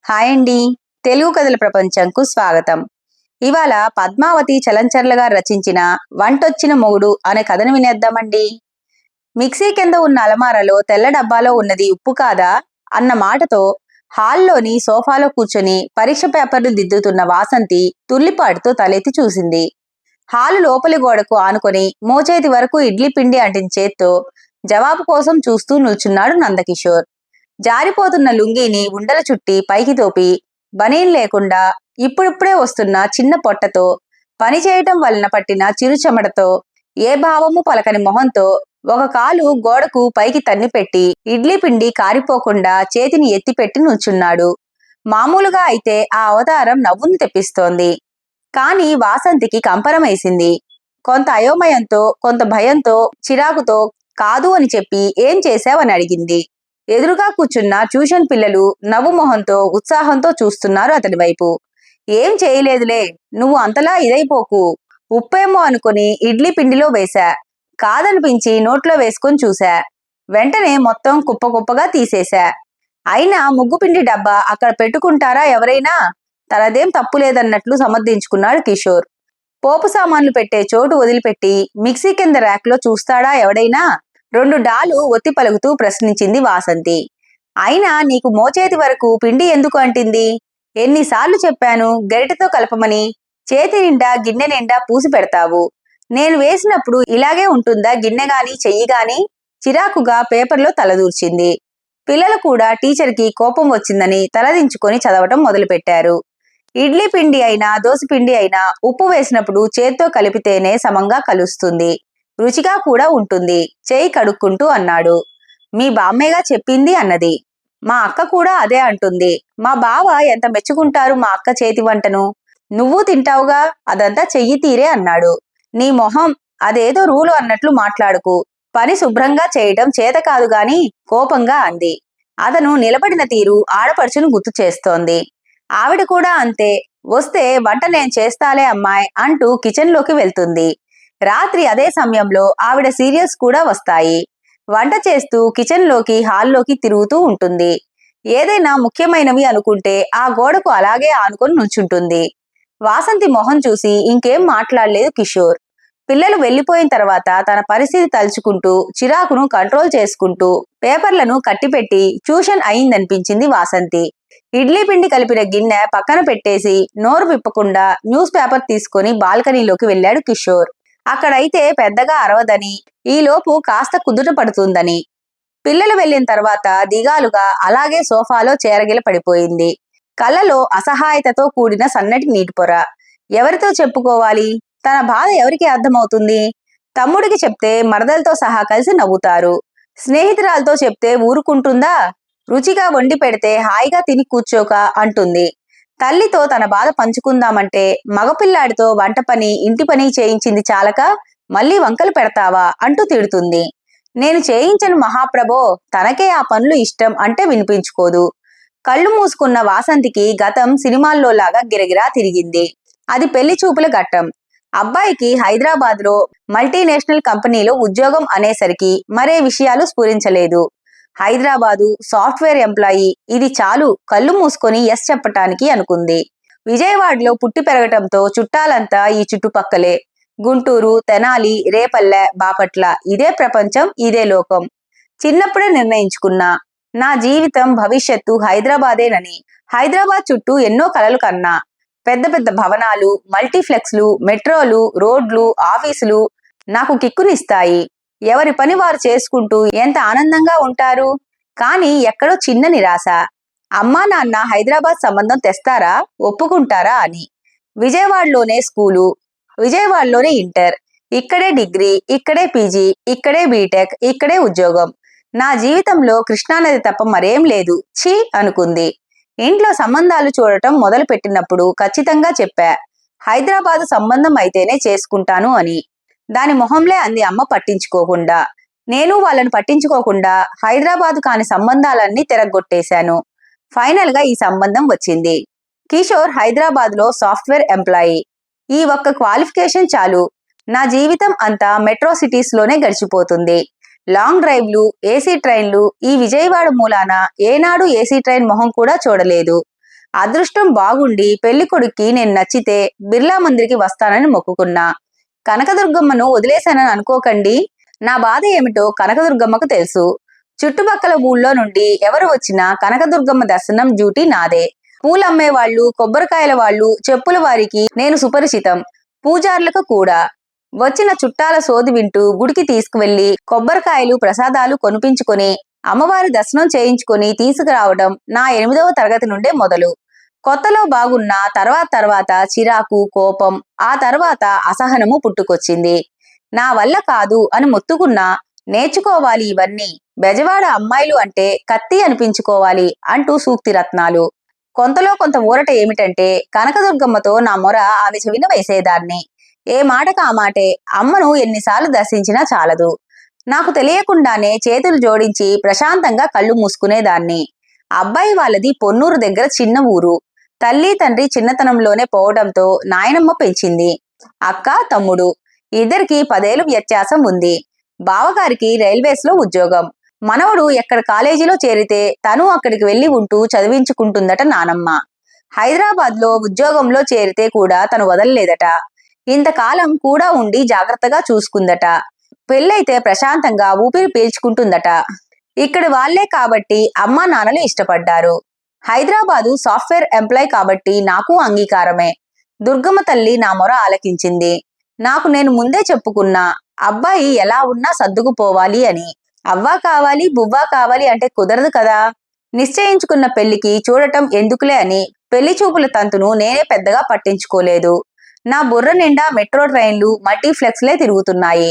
Hi అండి. తెలుగు కథల ప్రపంచంకు స్వాగతం. ఇవాళ పద్మావతి చలంచర్ల గారు రచించిన వంటొచ్చిన మొగుడు అనే కథను వినేద్దామండి. మిక్సీ కింద ఉన్న అలమారలో తెల్ల డబ్బాలో ఉన్నది ఉప్పు కాదా అన్న మాటతో హాల్లోని సోఫాలో కూర్చొని పరీక్ష పేపర్లు దిద్దుతున్న వాసంతి తుల్లిపాటుతో తలెత్తి చూసింది. హాలు లోపలి గోడకు ఆనుకొని మోచేతి వరకు ఇడ్లీ పిండి అంటిన చేత్తో జవాబు కోసం చూస్తూ నిల్చున్నాడు నందకిషోర్. జారిపోతున్న లుంగీని ఉండల చుట్టి పైకి తోపి బనీన్ లేకుండా ఇప్పుడిప్పుడే వస్తున్న చిన్న పొట్టతో పని చేయటం వలన పట్టిన చిరు చెమటతో ఏ భావము పలకని మొహంతో ఒక కాలు గోడకు పైకి తన్నిపెట్టి ఇడ్లీ పిండి కారిపోకుండా చేతిని ఎత్తిపెట్టి నుంచున్నాడు. మామూలుగా అయితే ఆ అవతారం నవ్వును తెప్పిస్తోంది. కాని వాసంతికి కంపరమేసింది. కొంత అయోమయంతో, కొంత భయంతో, చిరాకుతో కాదు అని చెప్పి ఏం చేశావని అడిగింది. ఎదురుగా కూర్చున్న ట్యూషన్ పిల్లలు నవ్వు మొహంతో ఉత్సాహంతో చూస్తున్నారు అతని వైపు. ఏం చేయలేదులే, నువ్వు అంతలా ఇదైపోకు. ఉప్పేమో అనుకుని ఇడ్లీ పిండిలో వేశా, కాదనిపించి నోట్లో వేసుకొని చూశా. వెంటనే మొత్తం కుప్ప కుప్పగా తీసేశా. అయినా ముగ్గుపిండి డబ్బా అక్కడ పెట్టుకుంటారా ఎవరైనా? తనదేం తప్పులేదన్నట్లు సమర్థించుకున్నాడు కిషోర్. పోపు సామాన్లు పెట్టే చోటు వదిలిపెట్టి మిక్సీ కింద ర్యాక్లో చూస్తాడా ఎవడైనా? 2 డాలు ఒత్తి పలుకుతూ ప్రశ్నించింది వాసంతి. అయినా నీకు మోచేతి వరకు పిండి ఎందుకు అంటింది? ఎన్నిసార్లు చెప్పాను గరిటెతో కలపమని? చేతి నిండా గిన్నె నిండా పూసి పెడతావు. నేను వేసినప్పుడు ఇలాగే ఉంటుందా గిన్నె గాని చెయ్యి గాని? చిరాకుగా పేపర్లో తలదూర్చింది. పిల్లలు కూడా టీచర్కి కోపం వచ్చిందని తలదించుకొని చదవటం మొదలుపెట్టారు. ఇడ్లీ పిండి అయినా దోశ పిండి అయినా ఉప్పు వేసినప్పుడు చేత్తో కలిపితేనే సమంగా కలుస్తుంది, రుచిగా కూడా ఉంటుంది. చేయి కడుక్కుంటూ అన్నాడు. మీ బామ్మేగా చెప్పింది అన్నది. మా అక్క కూడా అదే అంటుంది. మా బావ ఎంత మెచ్చుకుంటారు మా అక్క చేతి వంటను. నువ్వు తింటావుగా, అదంతా చెయ్యి తీరే అన్నాడు. నీ మొహం, అదేదో రూలు అన్నట్లు మాట్లాడుకు. పని శుభ్రంగా చేయటం చేత కాదు గాని కోపంగా అంది. అతను నిలబడిన తీరు ఆడపడుచును గుర్తు చేస్తోంది. ఆవిడ కూడా అంతే. వస్తే వంట నేను చేస్తాలే అమ్మాయ్ అంటూ కిచెన్లోకి వెళ్తుంది. రాత్రి అదే సమయంలో ఆవిడ సీరియల్స్ కూడా వస్తాయి. వంట చేస్తూ కిచెన్లోకి హాల్లోకి తిరుగుతూ ఉంటుంది. ఏదైనా ముఖ్యమైనవి అనుకుంటే ఆ గోడకు అలాగే ఆనుకొని నుంచుంటుంది. వాసంతి మొహం చూసి ఇంకేం మాట్లాడలేదు కిషోర్. పిల్లలు వెళ్లిపోయిన తర్వాత తన పరిస్థితి తలుచుకుంటూ చిరాకును కంట్రోల్ చేసుకుంటూ పేపర్లను కట్టిపెట్టి ట్యూషన్ అయిందనిపించింది వాసంతి. ఇడ్లీ పిండి కలిపిన గిన్నె పక్కన పెట్టేసి నోరు విప్పకుండా న్యూస్ పేపర్ తీసుకొని బాల్కనీలోకి వెళ్ళాడు కిషోర్. అక్కడైతే పెద్దగా అరవదని, ఈలోపు కాస్త కుదుట పడుతుందని. పిల్లలు వెళ్లిన తర్వాత దిగాలుగా అలాగే సోఫాలో చేరగిల పడిపోయింది. కళ్ళలో అసహాయతతో కూడిన సన్నటి నీటి పొర. ఎవరితో చెప్పుకోవాలి? తన బాధ ఎవరికి అర్థమవుతుంది? తమ్ముడికి చెప్తే మరదలతో సహా కలిసి నవ్వుతారు. స్నేహితురాలతో చెప్తే ఊరుకుంటుందా? రుచిగా వండి పెడితే హాయిగా తిని కూర్చోక అంటుంది. తల్లితో తన బాధ పంచుకుందామంటే మగపిల్లాడితో వంట పని ఇంటి పని చేయించింది చాలక మళ్ళీ వంకలు పెడతావా అంటూ తిడుతుంది. నేను చేయించను మహాప్రభో, తనకే ఆ పనులు ఇష్టం అంటే వినిపించుకోదు. కళ్ళు మూసుకున్న వాసంతికి గతం సినిమాల్లో లాగా గిరగిరా తిరిగింది. అది పెళ్లి చూపుల ఘట్టం. అబ్బాయికి హైదరాబాద్లో మల్టీనేషనల్ కంపెనీలో ఉద్యోగం అనేసరికి మరే విషయాలు స్ఫురించలేదు. హైదరాబాదు, సాఫ్ట్వేర్ ఎంప్లాయీ, ఇది చాలు కళ్ళు మూసుకొని ఎస్ చెప్పటానికి అనుకుంది. విజయవాడలో పుట్టి పెరగటంతో చుట్టాలంతా ఈ చుట్టుపక్కలే. గుంటూరు, తెనాలి, రేపల్లె, బాపట్ల, ఇదే ప్రపంచం, ఇదే లోకం. చిన్నప్పుడే నిర్ణయించుకున్నా నా జీవితం భవిష్యత్తు హైదరాబాదేనని. హైదరాబాద్ చుట్టూ ఎన్నో కలలు కన్నా. పెద్ద పెద్ద భవనాలు, మల్టీప్లెక్స్లు, మెట్రోలు, రోడ్లు, ఆఫీసులు నాకు కిక్కునిస్తాయి. ఎవరి పని వారు చేసుకుంటూ ఎంత ఆనందంగా ఉంటారు. కానీ ఎక్కడో చిన్న నిరాశ. అమ్మా నాన్న హైదరాబాద్ సంబంధం తెస్తారా, ఒప్పుకుంటారా అని. విజయవాడలోనే స్కూలు, విజయవాడలోనే ఇంటర్, ఇక్కడే డిగ్రీ, ఇక్కడే పీజీ, ఇక్కడే బీటెక్, ఇక్కడే ఉద్యోగం. నా జీవితంలో కృష్ణానది తప్ప మరేం లేదు ఛీ అనుకుంది. ఇంట్లో సంబంధాలు చూడటం మొదలు పెట్టినప్పుడు ఖచ్చితంగా చెప్పా, హైదరాబాదు సంబంధం అయితేనే చేసుకుంటాను అని. దాని మొహంలే అంది అమ్మ పట్టించుకోకుండా. నేను వాళ్ళని పట్టించుకోకుండా హైదరాబాదు కాని సంబంధాలన్నీ తిరగొట్టేశాను. ఫైనల్ గా ఈ సంబంధం వచ్చింది. కిషోర్ హైదరాబాద్లో సాఫ్ట్వేర్ ఎంప్లాయీ. ఈ ఒక్క క్వాలిఫికేషన్ చాలు. నా జీవితం అంతా మెట్రో సిటీస్ లోనే గడిచిపోతుంది. లాంగ్ డ్రైవ్లు, ఏసీ ట్రైన్లు. ఈ విజయవాడ మూలాన ఏనాడు ఏసీ ట్రైన్ మొహం కూడా చూడలేదు. అదృష్టం బాగుండి పెళ్లి కొడుక్కి నేను నచ్చితే బిర్లా మందిరికి వస్తానని మొక్కుకున్నా. కనకదుర్గమ్మను వదిలేశానని అనుకోకండి. నా బాధ ఏమిటో కనకదుర్గమ్మకు తెలుసు. చుట్టుపక్కల ఊళ్ళో నుండి ఎవరు వచ్చినా కనకదుర్గమ్మ దర్శనం డ్యూటీ నాదే. పూలమ్మే వాళ్ళు, కొబ్బరికాయల వాళ్ళు, చెప్పుల వారికి నేను సుపరిచితం, పూజార్లకు కూడా. వచ్చిన చుట్టాల సోది వింటూ గుడికి తీసుకువెళ్లి కొబ్బరికాయలు ప్రసాదాలు కొనిపించుకొని అమ్మవారి దర్శనం చేయించుకొని తీసుకురావడం నా 8వ తరగతి నుండే మొదలు. కొత్తలో బాగున్న తర్వాత చిరాకు, కోపం, ఆ తర్వాత అసహనము పుట్టుకొచ్చింది. నా వల్ల కాదు అని మొత్తుకున్నా నేర్చుకోవాలి ఇవన్నీ. బెజవాడ అమ్మాయిలు అంటే కత్తి అనిపించుకోవాలి అంటూ సూక్తి రత్నాలు. కొంతలో కొంత ఊరట ఏమిటంటే కనకదుర్గమ్మతో నా మొర ఆమె చెవిన వేసేదాన్ని. ఏ మాటకు ఆ మాటే. అమ్మను ఎన్నిసార్లు దర్శించినా చాలదు. నాకు తెలియకుండానే చేతులు జోడించి ప్రశాంతంగా కళ్ళు మూసుకునేదాన్ని. అబ్బాయి వాళ్ళది పొన్నూరు దగ్గర చిన్న ఊరు. తల్లి తండ్రి చిన్నతనంలోనే పోవడంతో నాయనమ్మ పెంచింది. అక్క, తమ్ముడు ఇద్దరికి 10 ఏళ్లు వ్యత్యాసం ఉంది. బావగారికి రైల్వేస్ లో ఉద్యోగం. మనవడు ఎక్కడ కాలేజీలో చేరితే తను అక్కడికి వెళ్లి ఉంటూ చదివించుకుంటుందట నానమ్మ. హైదరాబాద్ లో ఉద్యోగంలో చేరితే కూడా తను వదలలేదట. ఇంతకాలం కూడా ఉండి జాగ్రత్తగా చూసుకుందట. పెళ్ళైతే ప్రశాంతంగా ఊపిరి పీల్చుకుంటుందట. ఇక్కడి వాళ్లే కాబట్టి అమ్మా నాన్నలు ఇష్టపడ్డారు. హైదరాబాదు సాఫ్ట్వేర్ ఎంప్లాయ్ కాబట్టి నాకు అంగీకారమే. దుర్గమ్మ తల్లి నా మొర ఆలకించింది. నాకు నేను ముందే చెప్పుకున్నా, అబ్బాయి ఎలా ఉన్నా సర్దుకుపోవాలి అని. అవ్వా కావాలి, బువ్వా కావాలి అంటే కుదరదు కదా. నిశ్చయించుకున్న పెళ్లికి చూడటం ఎందుకులే అని పెళ్లి చూపుల తంతును నేనే పెద్దగా పట్టించుకోలేదు. నా బుర్ర నిండా మెట్రో ట్రైన్లు, మల్టీప్లెక్స్లే తిరుగుతున్నాయి.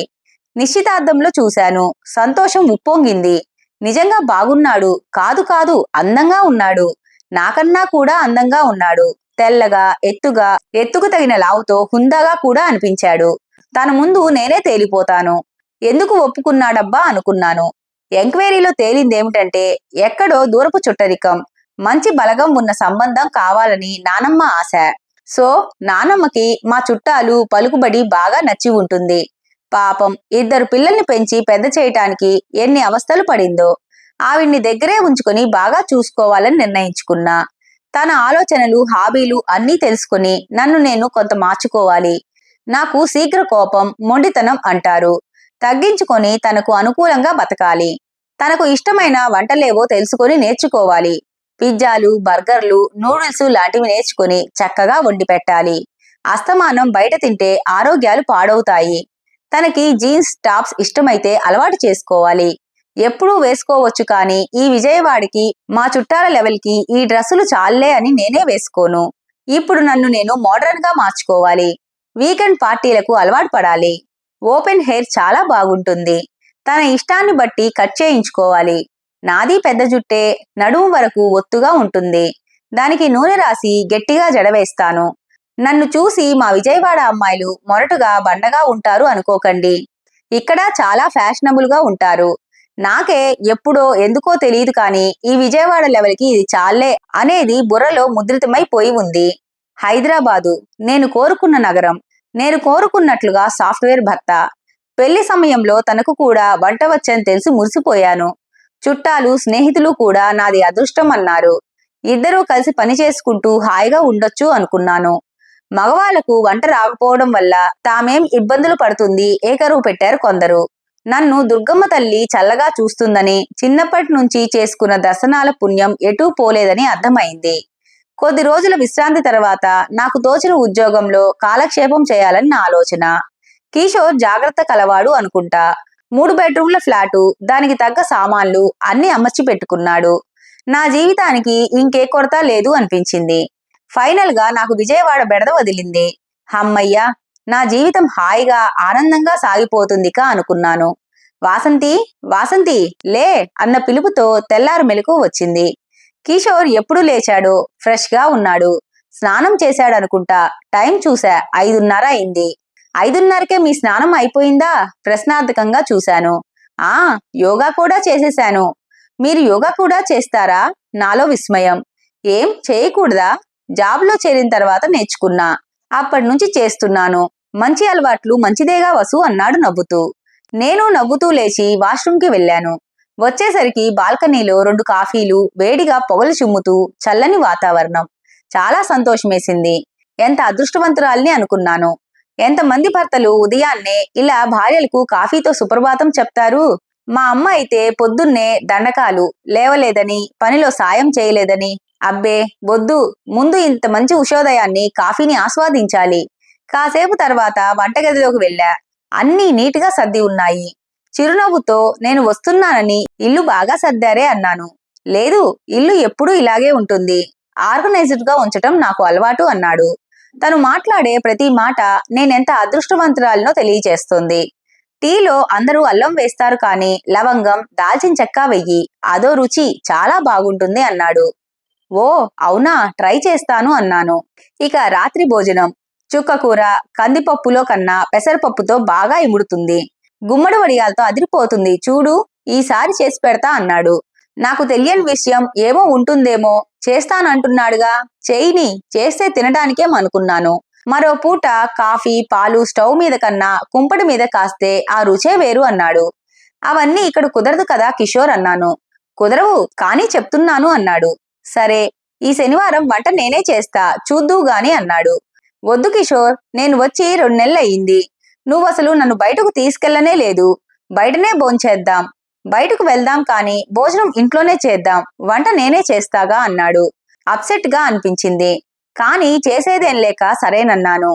నిశ్చితార్థంలో చూశాను. సంతోషం ఉప్పొంగింది. నిజంగా బాగున్నాడు. కాదు కాదు, అందంగా ఉన్నాడు. నాకన్నా కూడా అందంగా ఉన్నాడు. తెల్లగా, ఎత్తుగా, ఎత్తుకు తగిన లావుతో హుందాగా కూడా అనిపించాడు. తన ముందు నేనే తేలిపోతాను. ఎందుకు ఒప్పుకున్నాడబ్బా అనుకున్నాను. ఎంక్వైరీలో తేలిందేమిటంటే ఎక్కడో దూరపు చుట్టరికం, మంచి బలగం ఉన్న సంబంధం కావాలని నానమ్మ ఆశ. సో నానమ్మకి మా చుట్టాలు పలుకుబడి బాగా నచ్చి ఉంటుంది. పాపం 2 పిల్లల్ని పెంచి పెద్ద చేయటానికి ఎన్ని అవస్థలు పడిందో. ఆవిడ్ని దగ్గరే ఉంచుకొని బాగా చూసుకోవాలని నిర్ణయించుకున్నా. తన ఆలోచనలు, హాబీలు అన్నీ తెలుసుకుని నన్ను నేను కొంత మార్చుకోవాలి. నాకు శీఘ్ర కోపం, మొండితనం అంటారు. తగ్గించుకొని తనకు అనుకూలంగా బతకాలి. తనకు ఇష్టమైన వంటలేవో తెలుసుకొని నేర్చుకోవాలి. పిజ్జాలు, బర్గర్లు, నూడిల్స్ లాంటివి నేర్చుకొని చక్కగా వండి పెట్టాలి. అస్తమానం బయట తింటే ఆరోగ్యాలు పాడవుతాయి. తనకి జీన్స్ టాప్స్ ఇష్టమైతే అలవాటు చేసుకోవాలి. ఎప్పుడూ వేసుకోవచ్చు కానీ ఈ విజయవాడకి, మా చుట్టాల లెవెల్కి ఈ డ్రెస్సులు చాలే అని నేనే వేసుకోను. ఇప్పుడు నన్ను నేను మోడర్న్ గా మార్చుకోవాలి. వీకెండ్ పార్టీలకు అలవాటు పడాలి. ఓపెన్ హెయిర్ చాలా బాగుంటుంది. తన ఇష్టాన్ని బట్టి కట్ చేయించుకోవాలి. నాది పెద్ద జుట్టే, నడుము వరకు ఒత్తుగా ఉంటుంది. దానికి నూనె రాసి గట్టిగా జడవేస్తాను. నన్ను చూసి మా విజయవాడ అమ్మాయిలు మొరటుగా, బండగా ఉంటారు అనుకోకండి. ఇక్కడ చాలా ఫ్యాషనబుల్ గా ఉంటారు. నాకే ఎప్పుడో ఎందుకో తెలియదు కానీ ఈ విజయవాడ లెవెల్కి ఇది చాలే అనేది బుర్రలో ముద్రితమైపోయి ఉంది. హైదరాబాదు నేను కోరుకున్న నగరం. నేను కోరుకున్నట్లుగా సాఫ్ట్వేర్ భర్త. పెళ్లి సమయంలో తనకు కూడా వంట వచ్చని తెలిసి మురిసిపోయాను. చుట్టాలు, స్నేహితులు కూడా నాది అదృష్టం అన్నారు. ఇద్దరూ కలిసి పని చేసుకుంటూ హాయిగా ఉండొచ్చు అనుకున్నాను. మగవాళ్లకు వంట రాకపోవడం వల్ల తామేం ఇబ్బందులు పడుతుంది ఏకరువు పెట్టారు కొందరు. నన్ను దుర్గమ్మ తల్లి చల్లగా చూస్తుందని, చిన్నప్పటి నుంచి చేసుకున్న దర్శనాల పుణ్యం ఎటూ పోలేదని అర్థమైంది. కొద్ది రోజుల విశ్రాంతి తర్వాత నాకు తోచిన ఉద్యోగంలో కాలక్షేపం చేయాలని నా ఆలోచన. కిషోర్ జాగ్రత్త కలవాడు అనుకుంటా. 3 బెడ్రూమ్ల ఫ్లాటు, దానికి తగ్గ సామాన్లు అన్ని అమర్చి పెట్టుకున్నాడు. నా జీవితానికి ఇంకే కొరత లేదు అనిపించింది. ఫైనల్ గా నాకు విజయవాడ బెడద వదిలింది. హమ్మయ్య, నా జీవితం హాయిగా, ఆనందంగా సాగిపోతుందికా అనుకున్నాను. వాసంతి, వాసంతి లే అన్న పిలుపుతో తెల్లారు మెలకు వచ్చింది. కిషోర్ ఎప్పుడు లేచాడో, ఫ్రెష్ గా ఉన్నాడు. స్నానం చేశాడనుకుంటా. టైం చూసా, 5:30 అయింది. 5:30కే మీ స్నానం అయిపోయిందా? ప్రశ్నార్థకంగా చూశాను. ఆ, యోగా కూడా చేసేశాను. మీరు యోగా కూడా చేస్తారా? నాలో విస్మయం. ఏం చేయకూడదా? జాబ్లో చేరిన తర్వాత నేర్చుకున్నా. అప్పటి నుంచి చేస్తున్నాను. మంచి అలవాట్లు మంచిదేగా వసు అన్నాడు నవ్వుతూ. నేను నవ్వుతూ లేచి వాష్రూమ్కి వెళ్ళాను. వచ్చేసరికి బాల్కనీలో 2 కాఫీలు, వేడిగా పొగలు చిమ్ముతూ, చల్లని వాతావరణం. చాలా సంతోషమేసింది. ఎంత అదృష్టవంతురాల్ని అనుకున్నాను. ఎంతమంది భర్తలు ఉదయాన్నే ఇలా భార్యలకు కాఫీతో సుప్రభాతం చెప్తారు. మా అమ్మ అయితే పొద్దున్నే దండకాలు, లేవలేదని, పనిలో సాయం చేయలేదని, అబ్బే వద్దు, ముందు ఇంత మంచి ఉషోదయాన్ని కాఫీని ఆస్వాదించాలి. కాసేపు తర్వాత వంటగదిలోకి వెళ్ళా. అన్నీ నీటిగా సర్ది ఉన్నాయి. చిరునవ్వుతో నేను వస్తున్నానని ఇల్లు బాగా సర్దారే అన్నాను. లేదు, ఇల్లు ఎప్పుడూ ఇలాగే ఉంటుంది. ఆర్గనైజ్డ్ గా ఉంచటం నాకు అలవాటు అన్నాడు. తను మాట్లాడే ప్రతి మాట నేనెంత అదృష్టవంతురాలినో తెలియచేస్తుంది. టీలో అందరూ అల్లం వేస్తారు కానీ లవంగం, దాల్చిన చెక్క వెయ్యి. అదో రుచి, చాలా బాగుంటుంది అన్నాడు. ఓ అవునా, ట్రై చేస్తాను అన్నాను. ఇక రాత్రి భోజనం. చుక్కకూర కందిపప్పులో కన్నా పెసరపప్పుతో బాగా ఇముడుతుంది. గుమ్మడి వడియాలతో అదిరిపోతుంది చూడు, ఈసారి చేసి పెడతా అన్నాడు. నాకు తెలియని విషయం ఏమో ఉంటుందేమో, చేస్తానంటున్నాడుగా, చేయిని, చేస్తే తినడానికేం అనుకున్నాను. మరో పూట కాఫీ పాలు స్టవ్ మీద కన్నా కుంపటి మీద కాస్తే ఆ రుచే వేరు అన్నాడు. అవన్నీ ఇక్కడ కుదరదు కదా కిషోర్ అన్నాను. కుదరవు కానీ చెప్తున్నాను అన్నాడు. సరే, ఈ శనివారం వంట నేనే చేస్తా, చూద్దూ గాని అన్నాడు. వద్దు కిషోర్, నేను వచ్చి 2 నెలలయ్యింది. నువ్వసలు నన్ను బయటకు తీసుకెళ్లనే లేదు. బయటనే భోంచేద్దాం. బయటకు వెళ్దాం కాని భోజనం ఇంట్లోనే చేద్దాం, వంట నేనే చేస్తాగా అన్నాడు. అప్సెట్ గా అనిపించింది. కానీ చేసేదేం లేక సరేనన్నాను.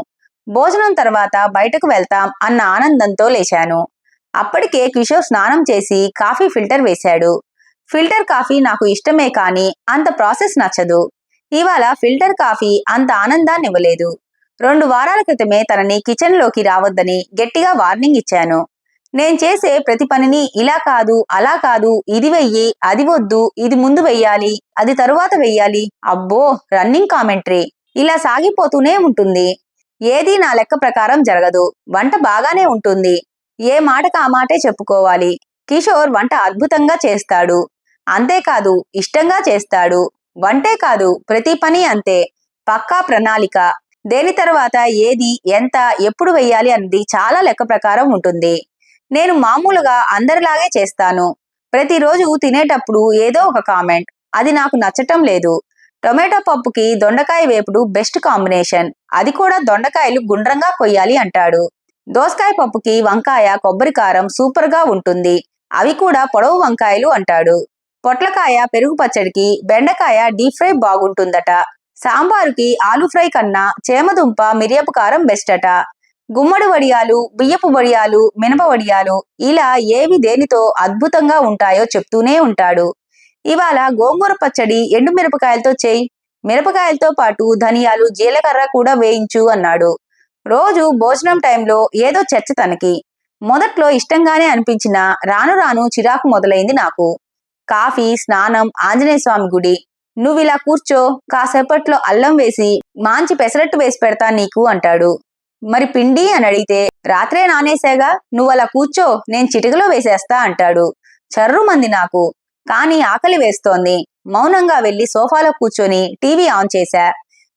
భోజనం తర్వాత బయటకు వెళ్తాం అన్న ఆనందంతో లేచాను. అప్పటికే కిషోర్ స్నానం చేసి కాఫీ ఫిల్టర్ వేశాడు. ఫిల్టర్ కాఫీ నాకు ఇష్టమే కానీ అంత ప్రాసెస్ నచ్చదు. ఇవాళ ఫిల్టర్ కాఫీ అంత ఆనందాన్ని ఇవ్వలేదు. 2 వారాల క్రితమే తనని కిచెన్ లోకి రావద్దని గట్టిగా వార్నింగ్ ఇచ్చాను. నేను చేసే ప్రతి పనిని ఇలా కాదు, అలా కాదు, ఇది వెయ్యి, అది వద్దు, ఇది ముందు వెయ్యాలి, అది తరువాత వెయ్యాలి, అబ్బో రన్నింగ్ కామెంటరీ ఇలా సాగిపోతూనే ఉంటుంది. ఏదీ నా లెక్క ప్రకారం జరగదు. వంట బాగానే ఉంటుంది. ఏ మాటకు ఆ మాటే చెప్పుకోవాలి. కిషోర్ వంట అద్భుతంగా చేస్తాడు. అంతేకాదు ఇష్టంగా చేస్తాడు. వంటే కాదు, ప్రతి పని అంతే. పక్కా ప్రణాళిక. దేని తర్వాత ఏది, ఎంత, ఎప్పుడు వెయ్యాలి అన్నది చాలా లెక్క ప్రకారం ఉంటుంది. నేను మామూలుగా అందరిలాగే చేస్తాను. ప్రతిరోజు తినేటప్పుడు ఏదో ఒక కామెంట్, అది నాకు నచ్చటం లేదు. టొమాటో పప్పుకి దొండకాయ వేపుడు బెస్ట్ కాంబినేషన్, అది కూడా దొండకాయలు గుండ్రంగా కొయ్యాలి అంటాడు. దోసకాయ పప్పుకి వంకాయ కొబ్బరి కారం సూపర్ గా ఉంటుంది, అవి కూడా పొడవు వంకాయలు అంటాడు. పొట్లకాయ పెరుగు పచ్చడికి బెండకాయ డీప్ ఫ్రై బాగుంటుందట. సాంబారుకి ఆలు ఫ్రై కన్నా చేమదుంప మిరియపు కారం బెస్ట్ అట. గుమ్మడి వడియాలు, బియ్యపు వడియాలు, మినప వడియాలు ఇలా ఏవి దేనితో అద్భుతంగా ఉంటాయో చెప్తూనే ఉంటాడు. ఇవాళ గోంగూర పచ్చడి ఎండుమిరపకాయలతో చేయి, మిరపకాయలతో పాటు ధనియాలు జీలకర్ర కూడా వేయించు అన్నాడు. రోజు భోజనం టైంలో ఏదో చర్చ తనకి. మొదట్లో ఇష్టంగానే అనిపించినా రాను రాను చిరాకు మొదలైంది నాకు. కాఫీ, స్నానం, ఆంజనేయ స్వామి గుడి. నువ్విలా కూర్చో, కాసేపట్లో అల్లం వేసి మాంచి పెసరట్టు వేసి పెడతా నీకు అంటాడు. మరి పిండి అని అడిగితే రాత్రే నానేసాగా, నువ్వలా కూర్చో, నేను చిటికలో వేసేస్తా అంటాడు. చర్రుమంది నాకు. కానీ ఆకలి వేస్తోంది. మౌనంగా వెళ్లి సోఫాలో కూర్చొని టీవీ ఆన్ చేశా.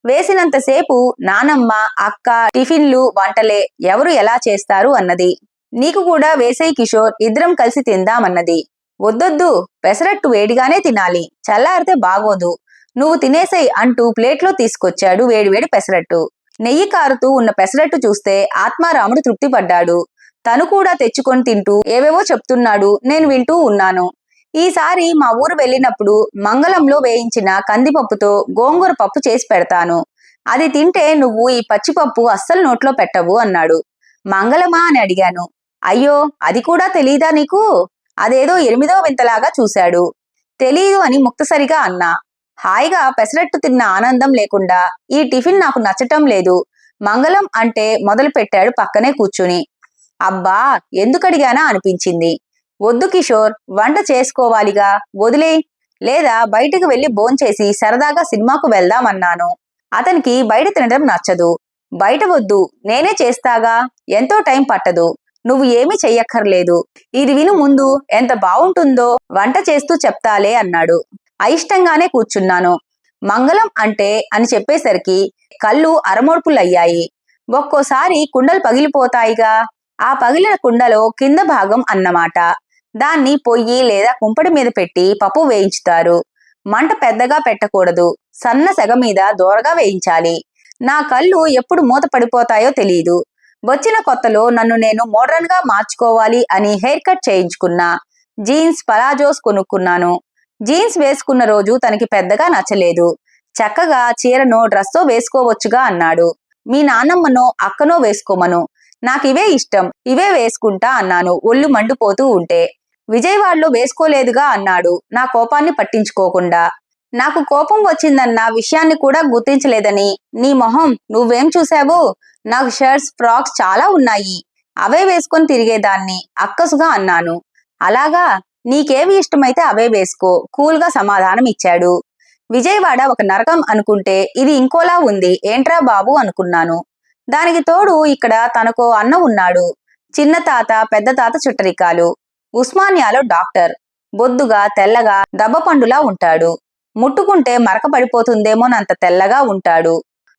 వేసినంతసేపు నానమ్మ, అక్క టిఫిన్లు, వంటలే, ఎవరు ఎలా చేస్తారు అన్నది. నీకు కూడా వేసేయి కిషోర్, ఇద్దరం కలిసి తిందామన్నది. వద్దొద్దు, పెసరట్టు వేడిగానే తినాలి, చల్లారితే బాగోదు, నువ్వు తినేసేయ్ అంటూ ప్లేట్లో తీసుకొచ్చాడు వేడివేడి పెసరట్టు. నెయ్యి కారుతూ ఉన్న పెసరట్టు చూస్తే ఆత్మారాముడు తృప్తి పడ్డాడు. తను కూడా తెచ్చుకొని తింటూ ఏవేవో చెప్తున్నాడు. నేను వింటూ ఉన్నాను. ఈసారి మా ఊరు వెళ్ళినప్పుడు మంగళంలో వేయించిన కందిపప్పుతో గోంగూర పప్పు చేసి పెడతాను. అది తింటే నువ్వు ఈ పచ్చిపప్పు అస్సలు నోట్లో పెట్టవు అన్నాడు. మంగళమా అని అడిగాను. అయ్యో, అది కూడా తెలీదా నీకు? అదేదో 8వ వింతలాగా చూశాడు. తెలీదు అని ముక్తసరిగా అన్నా. హాయిగా పెసరట్టు తిన్న ఆనందం లేకుండా ఈ టిఫిన్ నాకు నచ్చటం లేదు, మంగళం అంటే మొదలు పెట్టాడు పక్కనే కూర్చుని. అబ్బా, ఎందుకడిగానా అనిపించింది. వద్దు కిషోర్, వంట చేసుకోవాలిగా, వదిలే. లేదా బయటికి వెళ్లి భోంచేసి సరదాగా సినిమాకు వెళ్దామన్నాను. అతనికి బయట తినడం నచ్చదు. బయట వద్దు, నేనే చేస్తాగా, ఎంతో టైం పట్టదు, నువ్వు ఏమీ చెయ్యక్కర్లేదు. ఇది విను ముందు, ఎంత బావుంటుందో వంట చేస్తూ చెప్తాలే అన్నాడు. అయిష్టంగానే కూర్చున్నాను. మంగళం అంటే అని చెప్పేసరికి కళ్ళు అరమోడ్పులయ్యాయి. ఒక్కోసారి కుండలు పగిలిపోతాయిగా, ఆ పగిలిన కుండలో కింద భాగం అన్నమాట. దాన్ని పొయ్యి లేదా కుంపటి మీద పెట్టి పప్పు వేయించుతారు. మంట పెద్దగా పెట్టకూడదు. సన్న సెగ మీద దోరగా వేయించాలి. నా కళ్ళు ఎప్పుడు మూత పడిపోతాయో తెలీదు. వచ్చిన కొత్తలో నన్ను నేను మోడ్రన్ గా మార్చుకోవాలి అని హెయిర్ కట్ చేయించుకున్నా. జీన్స్ పలాజోస్ కొనుక్కున్నాను. జీన్స్ వేసుకున్న రోజు తనకి పెద్దగా నచ్చలేదు. చక్కగా చీరనో డ్రెస్సో వేసుకోవచ్చుగా అన్నాడు. మీ నాన్నమ్మనో అక్కనో వేసుకోమను, నాకివే ఇష్టం, ఇవే వేసుకుంటా అన్నాను ఒళ్ళు మండిపోతూ ఉంటే. విజయవాడలో వేసుకోలేదుగా అన్నాడు నా కోపాన్ని పట్టించుకోకుండా. నాకు కోపం వచ్చిందన్న విషయాన్ని కూడా గుర్తించలేదని. నీ మొహం, నువ్వేం చూశావు? నాకు షర్ట్స్ ఫ్రాక్స్ చాలా ఉన్నాయి, అవే వేసుకొని తిరిగేదాన్ని అక్కసుగా అన్నాను. అలాగా, నీకేవి ఇష్టమైతే అవే వేసుకో, కూల్ గా సమాధానం ఇచ్చాడు. విజయవాడ ఒక నరకం అనుకుంటే ఇది ఇంకోలా ఉంది ఏంట్రా బాబు అనుకున్నాను. దానికి తోడు ఇక్కడ తనకో అన్న ఉన్నాడు. చిన్న తాత పెద్ద తాత చుట్టరికాలు. ఉస్మానియాలో డాక్టర్. బొద్దుగా తెల్లగా దబ్బపండులా ఉంటాడు. ముట్టుకుంటే మరక పడిపోతుందేమోనంత తెల్లగా ఉంటాడు.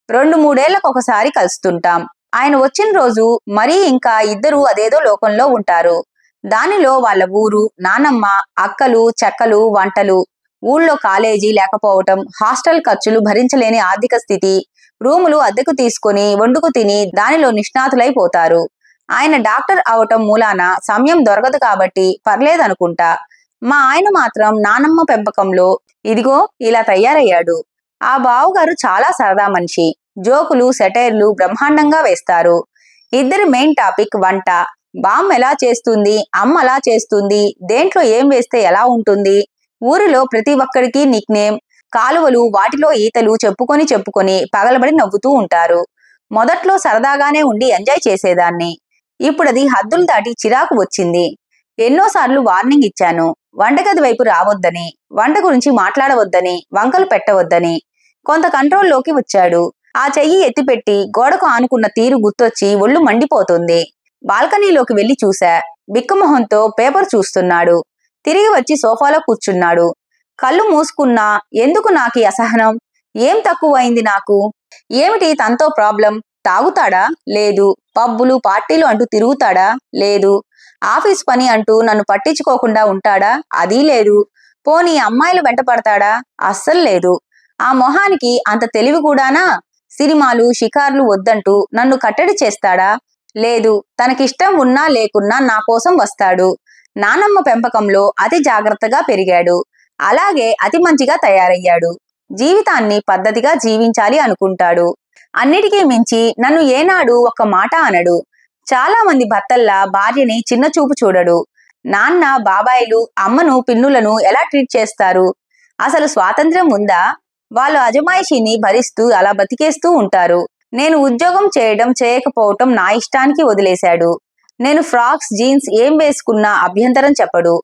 2-3 ఏళ్లకు ఒకసారి కలుస్తుంటాం. ఆయన వచ్చిన రోజు మరీ ఇంకా ఇద్దరు అదేదో లోకంలో ఉంటారు. దానిలో వాళ్ళ ఊరు, నానమ్మ, అక్కలు, చెక్కలు, వంటలు, ఊళ్ళో కాలేజీ లేకపోవటం, హాస్టల్ ఖర్చులు భరించలేని ఆర్థిక స్థితి, రూములు అద్దెకు తీసుకుని వండుకు తిని దానిలో నిష్ణాతులైపోతారు. ఆయన డాక్టర్ అవటం మూలాన సమయం దొరకదు కాబట్టి పర్లేదనుకుంటా. మా ఆయన మాత్రం నానమ్మ పెంపకంలో ఇదిగో ఇలా తయారయ్యాడు. ఆ బావుగారు చాలా సరదా మనిషి. జోకులు, సెటైర్లు బ్రహ్మాండంగా వేస్తారు. ఇద్దరి మెయిన్ టాపిక్ వంట. బామ్మ ఎలా చేస్తుంది, అమ్మ ఎలా చేస్తుంది, దేంట్లో ఏం వేస్తే ఎలా ఉంటుంది. ఊరిలో ప్రతి ఒక్కడికి నిక్ నేమ్, కాలువలు, వాటిలో ఈతలు చెప్పుకొని పగలబడి నవ్వుతూ ఉంటారు. మొదట్లో సరదాగానే ఉండి ఎంజాయ్ చేసేదాన్ని. ఇప్పుడది హద్దులు దాటి చిరాకు వచ్చింది. ఎన్నోసార్లు వార్నింగ్ ఇచ్చాను. వంటగది వైపు రావద్దని, వంట గురించి మాట్లాడవద్దని, వంకలు పెట్టవద్దని. కొంత కంట్రోల్లోకి వచ్చాడు. ఆ చెయ్యి ఎత్తిపెట్టి గోడకు ఆనుకున్న తీరు గుర్తొచ్చి ఒళ్ళు మండిపోతుంది. బాల్కనీలోకి వెళ్లి చూశా. బిక్కమొహంతో పేపర్ చూస్తున్నాడు. తిరిగి వచ్చి సోఫాలో కూర్చున్నాడు. కళ్ళు మూసుకున్నా ఎందుకు నాకీ అసహనం? ఏం తక్కువైంది నాకు? ఏమిటి తనతో ప్రాబ్లం? తాగుతాడా? లేదు. పబ్బులు పార్టీలు అంటూ తిరుగుతాడా? లేదు. ఆఫీస్ పని అంటూ నన్ను పట్టించుకోకుండా ఉంటాడా? అదీ లేదు. పోనీ అమ్మాయిలు వెంట పడతాడా? అస్సలు లేదు. ఆ మొహానికి అంత తెలివి కూడానా? సినిమాలు షికార్లు వద్దంటూ నన్ను కట్టడి చేస్తాడా? లేదు. తనకిష్టం ఉన్నా లేకున్నా నా కోసం వస్తాడు. నానమ్మ పెంపకంలో అతి జాగ్రత్తగా పెరిగాడు. అలాగే అతి మంచిగా తయారయ్యాడు. జీవితాన్ని పద్ధతిగా జీవించాలి అనుకుంటాడు. అన్నిటికీ మించి నన్ను ఏనాడు ఒక్క మాట అనడు. చాలా మంది భర్తల్లా భార్యని చిన్న చూపు చూడడు. నాన్న బాబాయిలు అమ్మను పిన్నులను ఎలా ట్రీట్ చేస్తారు? అసలు స్వాతంత్ర్యం ఉందా? వాళ్ళు అజమాయిషీని భరిస్తూ అలా బతికేస్తూ ఉంటారు. నేను ఉద్యోగం చేయడం చేయకపోవటం నా ఇష్టానికి వదిలేశాడు. నేను ఫ్రాక్స్ జీన్స్ ఏం వేసుకున్నా అభ్యంతరం చెప్పడు.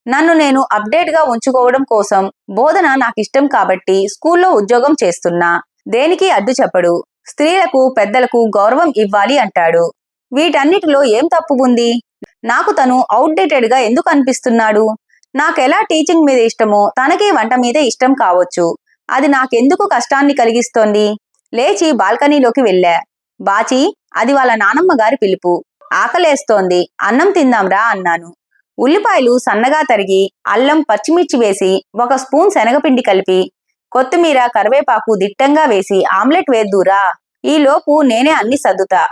నన్ను నేను అప్డేట్ గా ఉంచుకోవడం కోసం బోధన నాకిష్టం కాబట్టి స్కూల్లో ఉద్యోగం చేస్తున్నా. దేనికి అడ్డు చెప్పడు. స్త్రీలకు పెద్దలకు గౌరవం ఇవ్వాలి అంటాడు. వీటన్నిటిలో ఏం తప్పు ఉంది? నాకు తను అవుట్డేటెడ్ గా ఎందుకు అనిపిస్తున్నాడు? నాకెలా టీచింగ్ మీద ఇష్టమో తనకి వంట మీదే ఇష్టం కావచ్చు. అది నాకెందుకు కష్టాన్ని కలిగిస్తోంది? లేచి బాల్కనీలోకి వెళ్ళా. బాచి, అది వాళ్ళ నానమ్మ గారి పిలుపు. ఆకలేస్తోంది, అన్నం తిందాంరా అన్నాను. ఉల్లిపాయలు సన్నగా తరిగి, అల్లం పచ్చిమిర్చి వేసి 1 స్పూన్ శనగపిండి కలిపి, కొత్తిమీర కరివేపాకు దిట్టంగా వేసి ఆమ్లెట్ వేద్దూరా. ఈలోపు నేనే అన్ని సర్దుతా.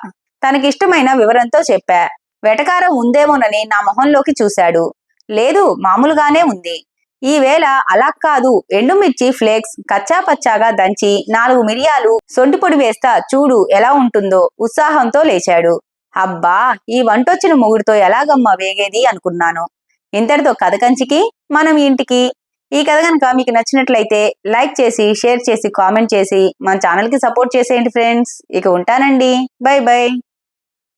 తనకిష్టమైన వివరంతో చెప్పా. వెటకారం ఉందేమోనని నా మొహంలోకి చూశాడు. లేదు, మామూలుగానే ఉంది. ఈవేళ అలా కాదు, ఎండుమిర్చి ఫ్లేక్స్ కచ్చా పచ్చాగా దంచి 4 మిరియాలు సొంటిపొడి వేస్తా చూడు ఎలా ఉంటుందో ఉత్సాహంతో లేచాడు. అబ్బా, ఈ వంటొచ్చిన మొగుడితో ఎలాగమ్మా వేగేది అనుకున్నాను. ఇంతటితో కథ కంచికి మనం ఇంటికి. ఈ కథ కనుక మీకు నచ్చినట్లయితే లైక్ చేసి, షేర్ చేసి, కామెంట్ చేసి మన ఛానల్ కి సపోర్ట్ చేసేయండి ఫ్రెండ్స్. ఇక ఉంటానండి. By by.